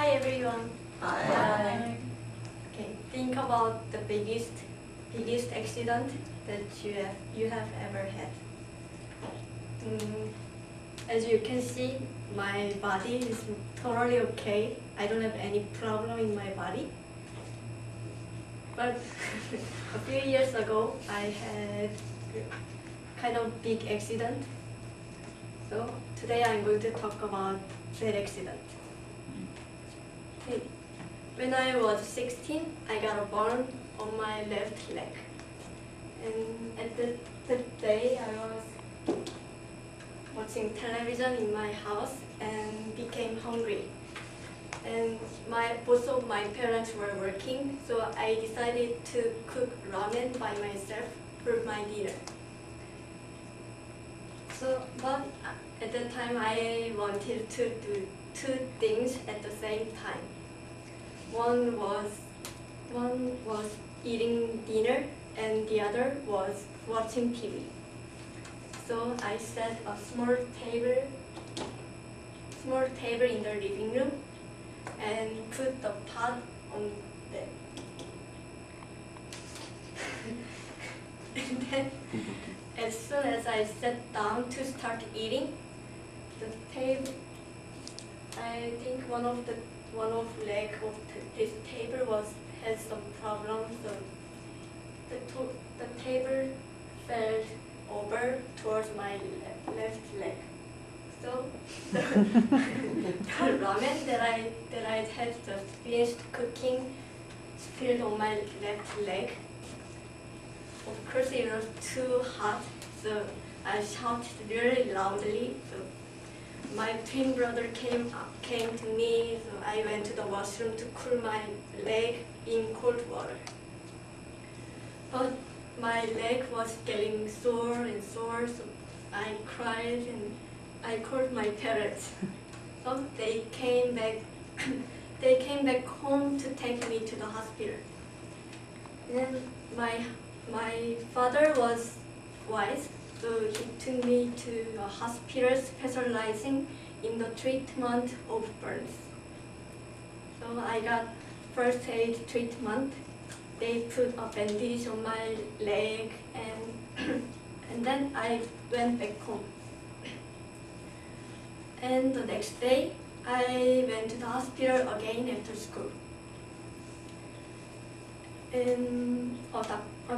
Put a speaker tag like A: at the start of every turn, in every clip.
A: Hi everyone.
B: Hi.
A: Okay, think about the biggest accident that you have ever had. As you can see, my body is totally okay. I don't have any problem in my body. But a few years ago, I had kind of big accident. So today I'm going to talk about that accident. Okay. When I was 16, I got a burn on my left leg. And at that day, I was watching television in my house and became hungry. And both of my parents were working, so I decided to cook ramen by myself for my dinner. But at that time, I wanted to do two things at the same time. One was eating dinner, and the other was watching TV. So I set a small table in the living room and put the pot on there. And then, as soon as I sat down to start eating, the table, I think one of leg of this table had some problems. So the table fell over towards my left leg. So the ramen that I had just finished cooking spilled on my left leg. Of course, it was too hot, so I shouted really loudly. So my twin brother came to me, so I went to the washroom to cool my leg in cold water. But my leg was getting sore, so I cried and I called my parents. So they came back home to take me to the hospital. Then my father was wise, so he took me to a hospital specializing in the treatment of burns. So I got first aid treatment. They put a bandage on my leg, and then I went back home. And the next day, I went to the hospital again after school. And a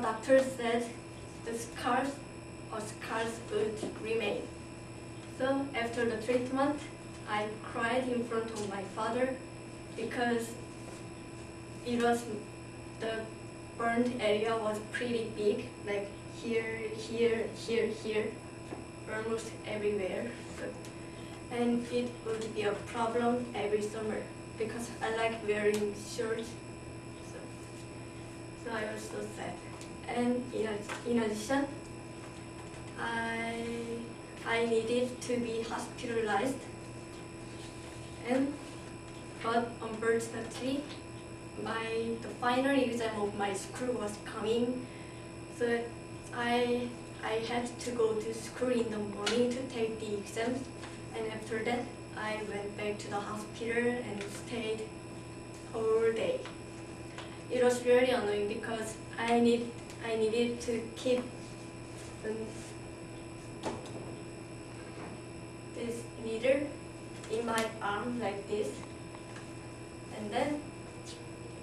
A: doctor said the scars would remain. So after the treatment, I cried in front of my father because the burned area was pretty big, like here, almost everywhere. And it would be a problem every summer because I like wearing shorts. So I was so sad. And in addition, I needed to be hospitalized. But unfortunately, the final exam of my school was coming, so I had to go to school in the morning to take the exams. And after that, I went back to the hospital and stayed all day. It was really annoying because I needed to keep this needle in my arm like this, and then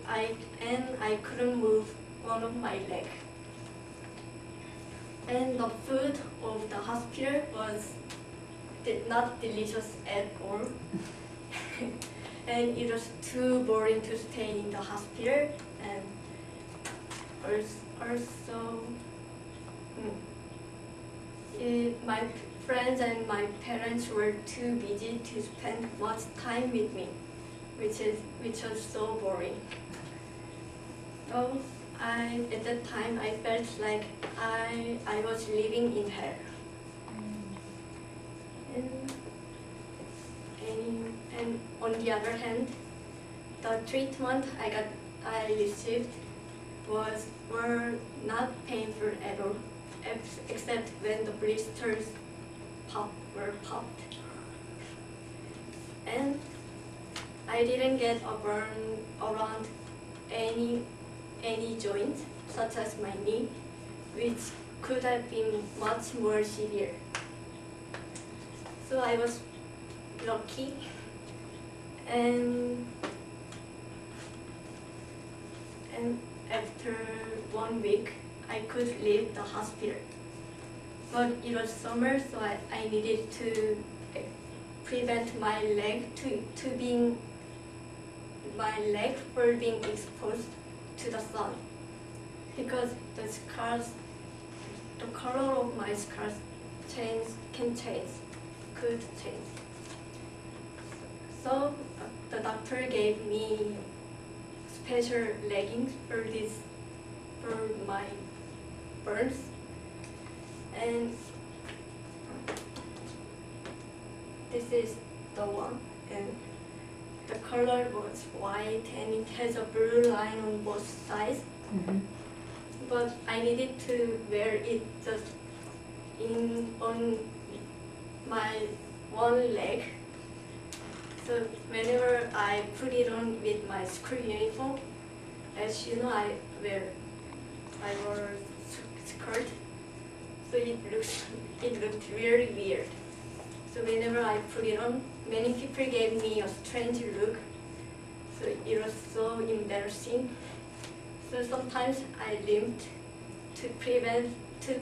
A: I couldn't move one of my leg. And the food of the hospital was not delicious at all. And it was too boring to stay in the hospital, and also my friends and my parents were too busy to spend much time with me, which was so boring. So at that time I felt like I was living in hell. And on the other hand, the treatment I received were not painful at all, except when the blisters were popped. And I I didn't get a burn around any joint, such as my knee, which could have been much more severe. So I was lucky, and after 1 week, I could leave the hospital. But it was summer, so I needed to prevent my leg for being exposed to the sun, because the color of my scars could change. So the doctor gave me special leggings for my burns, and this is the one, and the color was white and it has a blue line on both sides.
B: Mm-hmm.
A: But I needed to wear it just on my one leg. So whenever I put it on with my school uniform, as you know, I wore skirt, so it looked really weird. So whenever I put it on, many people gave me a strange look. So it was so embarrassing. So sometimes I limped to pretend to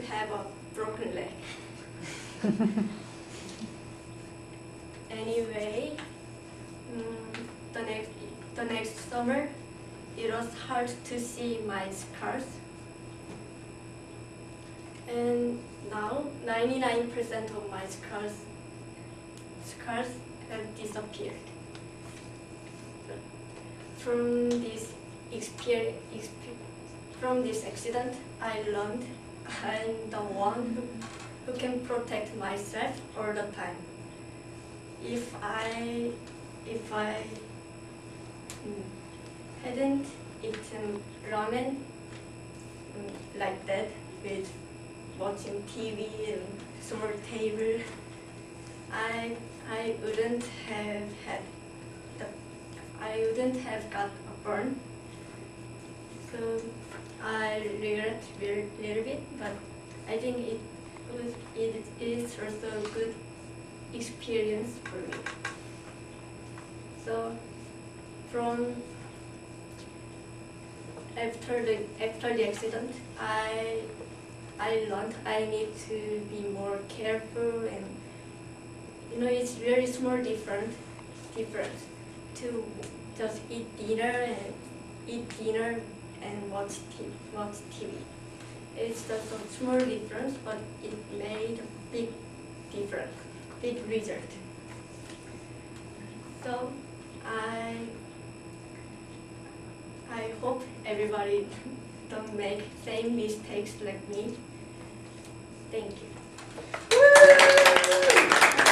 A: have a broken leg. Anyway, the next summer, it was hard to see my scars. And now 99% of my scars have disappeared. From this accident, I learned I'm the one who can protect myself all the time. If I hadn't eaten ramen like that, with watching TV and small table, I wouldn't have got a burn. So I regret a little bit, but I think it is also a good experience for me. So after the accident, I learned I need to be more careful, and it's very small difference to just eat dinner and watch TV. It's just a small difference, but it made a big difference, big result. So I hope everybody don't make same mistakes like me. Thank you.